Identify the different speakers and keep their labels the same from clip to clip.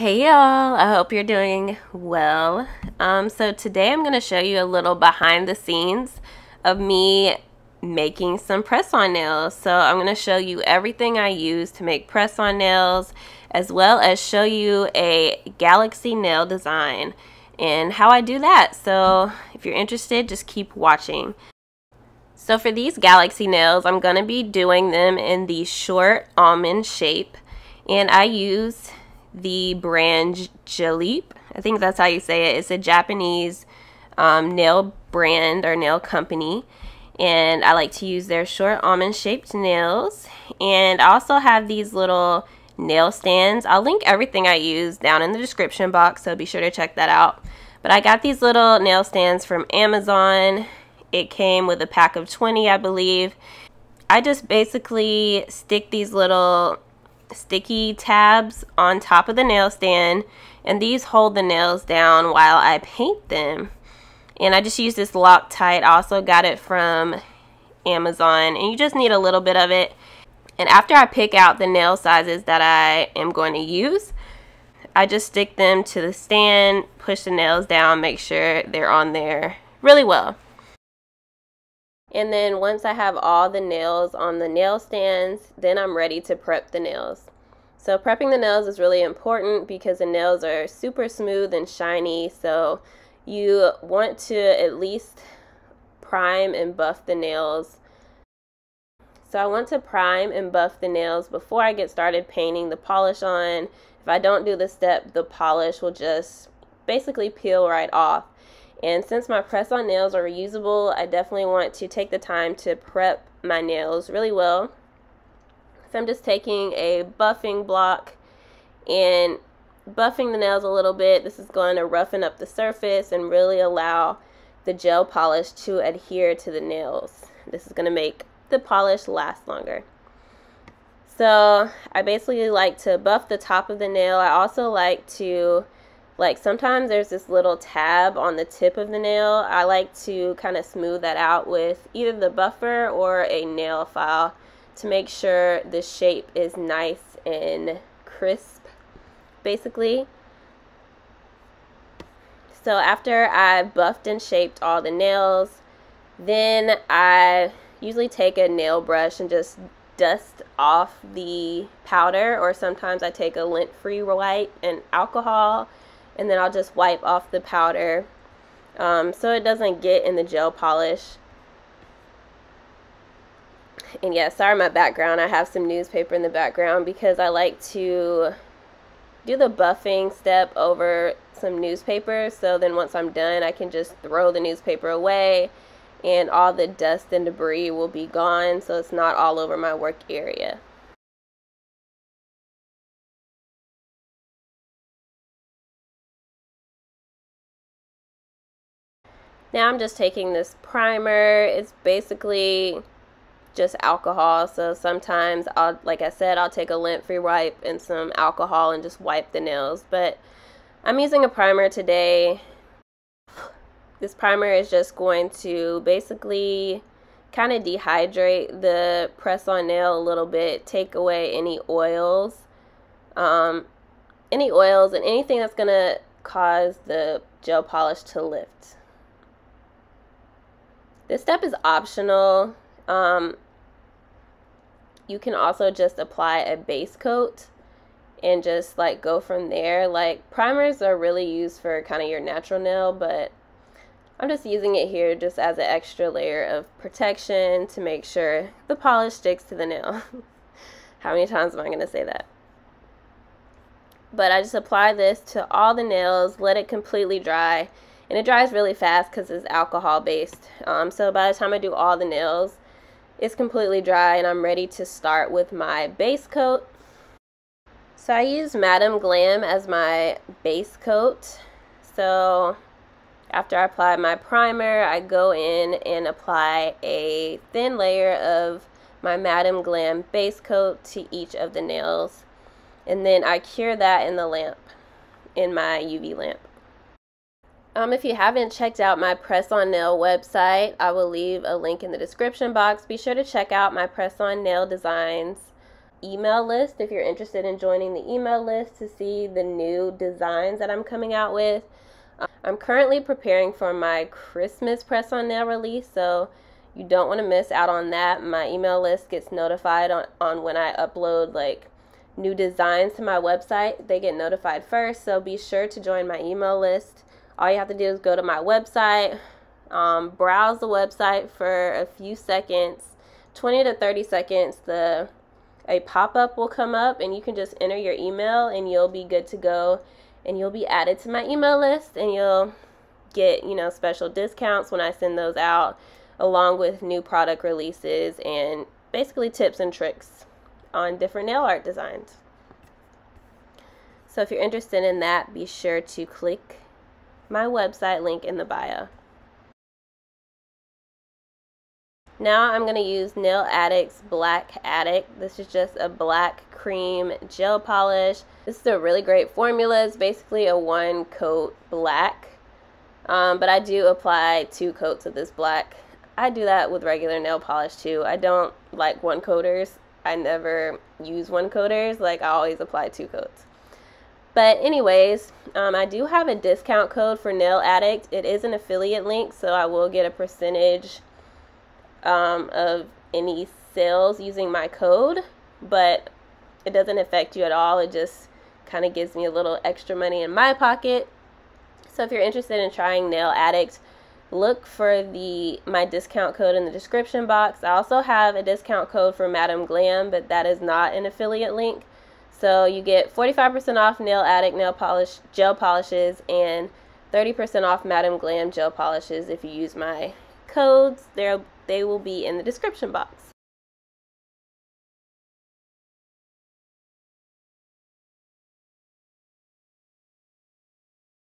Speaker 1: Hey y'all, I hope you're doing well. So today I'm going to show you a little behind the scenes of me making some press-on nails. So I'm going to show you everything I use to make press-on nails, as well as show you a galaxy nail design and how I do that. So if you're interested, just keep watching. So for these galaxy nails, I'm going to be doing them in the short almond shape, and I use the brand Jalip. I think that's how you say it. It's a Japanese nail brand or nail company, and I like to use their short almond shaped nails. And I also have these little nail stands. I'll link everything I use down in the description box, so be sure to check that out. But I got these little nail stands from Amazon. It came with a pack of 20, I believe. I just basically stick these little sticky tabs on top of the nail stand, and these hold the nails down while I paint them. And I just use this Loctite. I also got it from Amazon, and you just need a little bit of it. And after I pick out the nail sizes that I am going to use, I just stick them to the stand, push the nails down, make sure they're on there really well. And then once I have all the nails on the nail stands, then I'm ready to prep the nails. So prepping the nails is really important because the nails are super smooth and shiny. So you want to at least prime and buff the nails. So I want to prime and buff the nails before I get started painting the polish on. If I don't do this step, the polish will just basically peel right off. And since my press-on nails are reusable, I definitely want to take the time to prep my nails really well. So I'm just taking a buffing block and buffing the nails a little bit. This is going to roughen up the surface and really allow the gel polish to adhere to the nails. This is going to make the polish last longer. So I basically like to buff the top of the nail. I also like to, sometimes there's this little tab on the tip of the nail. I like to kind of smooth that out with either the buffer or a nail file to make sure the shape is nice and crisp, basically. So after I buffed and shaped all the nails, then I usually take a nail brush and just dust off the powder, or sometimes I take a lint-free wipe and alcohol, and then I'll just wipe off the powder so it doesn't get in the gel polish. And yeah, sorry my background, I have some newspaper in the background because I like to do the buffing step over some newspaper, so then once I'm done I can just throw the newspaper away and all the dust and debris will be gone, so it's not all over my work area. Now I'm just taking this primer. It's basically just alcohol, so sometimes like I said, I'll take a lint-free wipe and some alcohol and just wipe the nails, but I'm using a primer today. This primer is just going to basically kind of dehydrate the press-on nail a little bit, take away any oils and anything that's going to cause the gel polish to lift. This step is optional. You can also just apply a base coat and just go from there. Primers are really used for kind of your natural nail, but I'm just using it here just as an extra layer of protection to make sure the polish sticks to the nail. How many times am I going to say that? But I just apply this to all the nails, let it completely dry, and it dries really fast because it's alcohol based. So by the time I do all the nails, it's completely dry and I'm ready to start with my base coat. So I use Madam Glam as my base coat. So after I apply my primer, I go in and apply a thin layer of my Madam Glam base coat to each of the nails. And then I cure that in the lamp, in my UV lamp. If you haven't checked out my press-on nail website, I will leave a link in the description box. Be sure to check out my press-on nail designs. email list if you're interested in joining the email list to see the new designs that I'm coming out with. I'm currently preparing for my Christmas press-on nail release, so you don't want to miss out on that. My email list gets notified on when I upload like new designs to my website. They get notified first, so be sure to join my email list. All you have to do is go to my website, browse the website for a few seconds, 20 to 30 seconds. A pop-up will come up and you can just enter your email and you'll be good to go, and you'll be added to my email list, and you'll get, you know, special discounts when I send those out, along with new product releases and basically tips and tricks on different nail art designs. So if you're interested in that, be sure to click my website link in the bio. Now I'm going to use Nail Addict's Black Addict. This is just a black cream gel polish. This is a really great formula. It's basically a one coat black, but I do apply 2 coats of this black. I do that with regular nail polish too. I don't like one coaters. I never use one coaters. Like, I always apply 2 coats. But anyways, I do have a discount code for Nail Addict. It is an affiliate link, so I will get a percentage of any sales using my code, but it doesn't affect you at all. It just kind of gives me a little extra money in my pocket. So if you're interested in trying Nail Addict, look for my discount code in the description box. I also have a discount code for Madam Glam, but that is not an affiliate link. So you get 45% off Nail Addict nail polish gel polishes and 30% off Madam Glam gel polishes if you use my codes. They will be in the description box.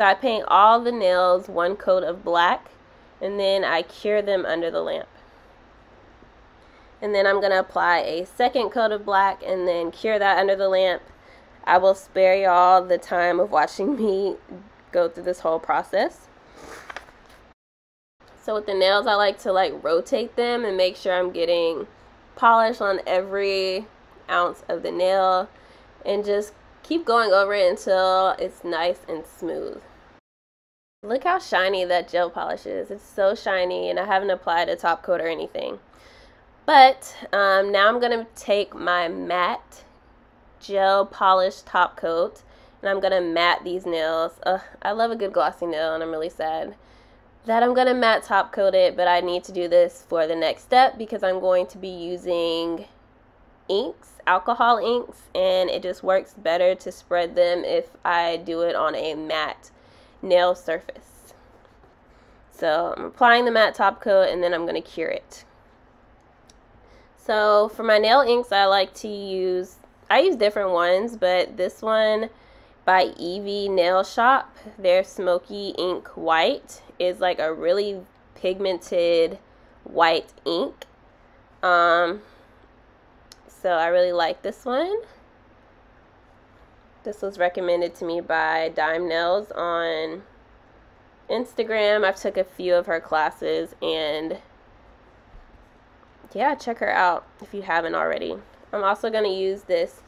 Speaker 1: So I paint all the nails 1 coat of black, and then I cure them under the lamp. And then I'm going to apply a 2nd coat of black and then cure that under the lamp. I will spare y'all the time of watching me go through this whole process. So with the nails, I like to rotate them and make sure I'm getting polish on every ounce of the nail, and just keep going over it until it's nice and smooth. Look how shiny that gel polish is. It's so shiny, and I haven't applied a top coat or anything. But now I'm going to take my matte gel polish top coat, and I'm going to matte these nails. I love a good glossy nail, and I'm really sad that I'm going to matte top coat it, but I need to do this for the next step because I'm going to be using inks, alcohol inks, and it just works better to spread them if I do it on a matte nail surface. So I'm applying the matte top coat, and then I'm going to cure it. So for my nail inks, I use different ones, but this one by Evie Nail Shop, their Smoky Ink White is like a really pigmented white ink. So I really like this one. This was recommended to me by Dime Nails on Instagram. I've took a few of her classes, and yeah, check her out if you haven't already. I'm also going to use this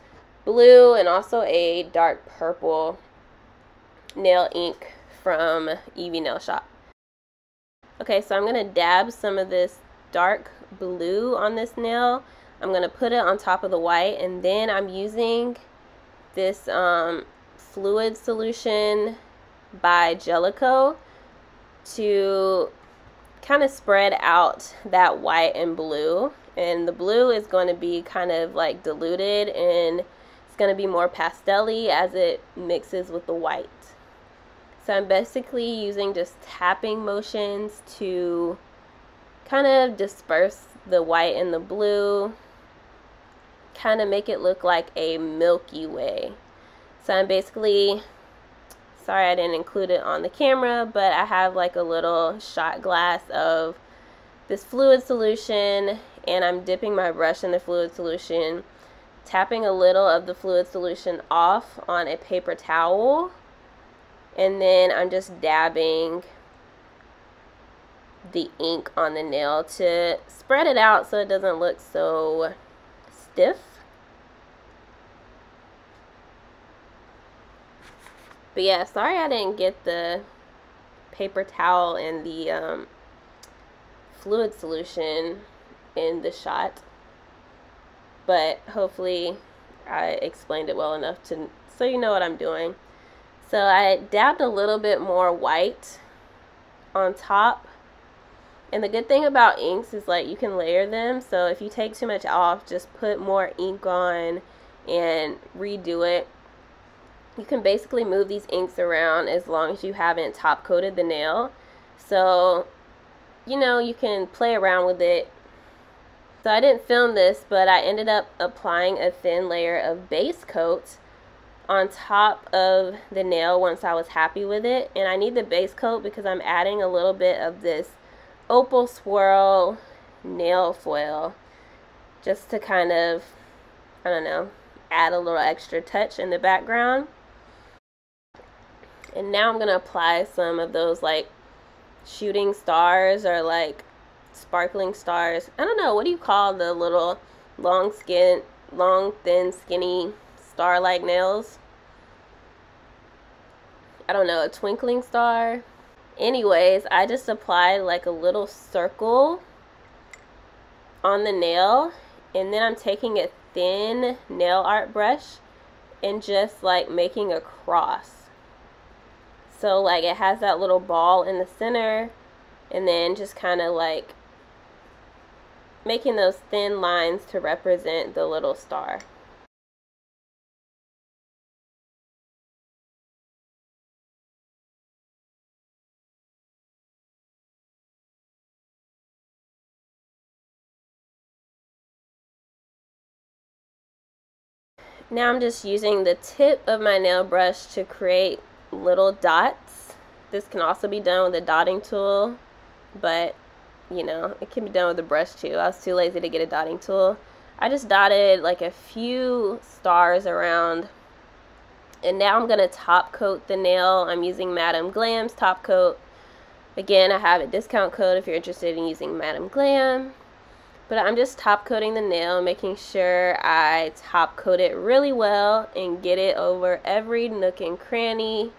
Speaker 1: blue and also a dark purple nail ink from Evie Nail Shop. Okay, so I'm going to dab some of this dark blue on this nail. I'm going to put it on top of the white, and then I'm using this fluid solution by Jellicoe to kind of spread out that white and blue. And the blue is going to be kind of like diluted, and it's going to be more pastel-y as it mixes with the white. So I'm basically using just tapping motions to kind of disperse the white and the blue, kind of make it look like a Milky Way. So I'm basically, sorry I didn't include it on the camera, but I have like a little shot glass of this fluid solution, and I'm dipping my brush in the fluid solution, tapping a little of the fluid solution off on a paper towel, and then I'm just dabbing the ink on the nail to spread it out so it doesn't look so stiff. But yeah, sorry I didn't get the paper towel and the fluid solution in the shot, but hopefully I explained it well enough to so you know what I'm doing. So I dabbed a little bit more white on top, and the good thing about inks is like you can layer them, so if you take too much off, just put more ink on and redo it. You can basically move these inks around as long as you haven't top coated the nail, so you know you can play around with it. So I didn't film this, but I ended up applying a thin layer of base coat on top of the nail once I was happy with it. And I need the base coat because I'm adding a little bit of this opal swirl nail foil just to kind of, I don't know, add a little extra touch in the background. And now I'm going to apply some of those like shooting stars or like sparkling stars. I don't know, what do you call the little long, thin, skinny star-like nails? I don't know, a twinkling star. Anyways, I just applied like a little circle on the nail, and then I'm taking a thin nail art brush and just like making a cross. So like it has that little ball in the center, and then just kind of like making those thin lines to represent the little star. Now I'm just using the tip of my nail brush to create little dots. This can also be done with a dotting tool, but you know, it can be done with a brush too. I was too lazy to get a dotting tool. I just dotted like a few stars around, and now I'm gonna top coat the nail. I'm using Madam Glam's top coat. Again, I have a discount code if you're interested in using Madam Glam. But I'm just top coating the nail, making sure I top coat it really well and get it over every nook and cranny.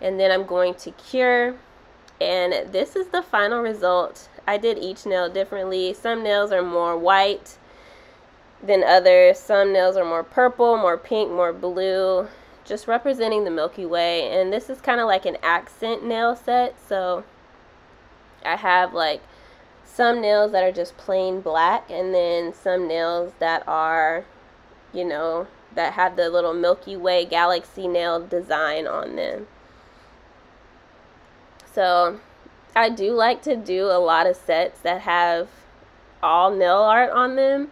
Speaker 1: And then I'm going to cure. And this is the final result. I did each nail differently. Some nails are more white than others. Some nails are more purple, more pink, more blue, just representing the Milky Way. And this is kind of like an accent nail set. So I have like some nails that are just plain black, and then some nails that are, you know, that have the little Milky Way galaxy nail design on them. So I do like to do a lot of sets that have all nail art on them,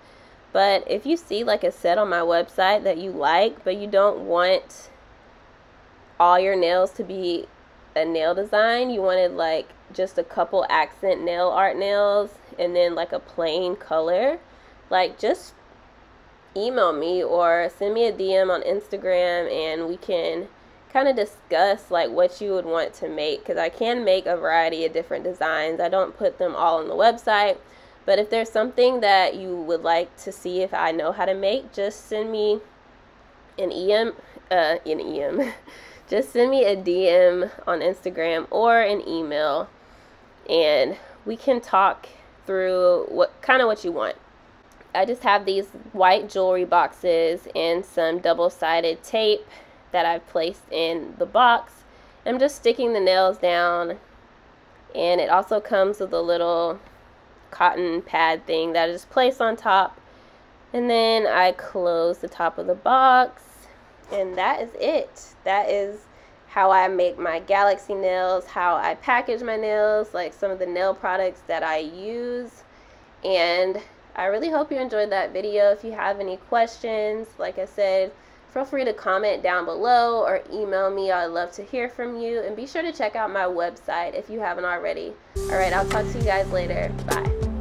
Speaker 1: but if you see like a set on my website that you like, but you don't want all your nails to be a nail design, you wanted like just a couple accent nail art nails and then like a plain color, like just email me or send me a DM on Instagram and we can kind of discuss like what you would want to make, because I can make a variety of different designs. I don't put them all on the website, but if there's something that you would like to see if I know how to make, just send me an just send me a DM on Instagram or an email, and we can talk through what you want. I just have these white jewelry boxes and some double-sided tape that I've placed in the box. I'm just sticking the nails down, and it also comes with a little cotton pad thing that I just place on top, and then I close the top of the box, and that is it. That is how I make my galaxy nails, how I package my nails, like some of the nail products that I use. And I really hope you enjoyed that video. If you have any questions, like I said, feel free to comment down below or email me. I'd love to hear from you. And be sure to check out my website if you haven't already. All right, I'll talk to you guys later. Bye.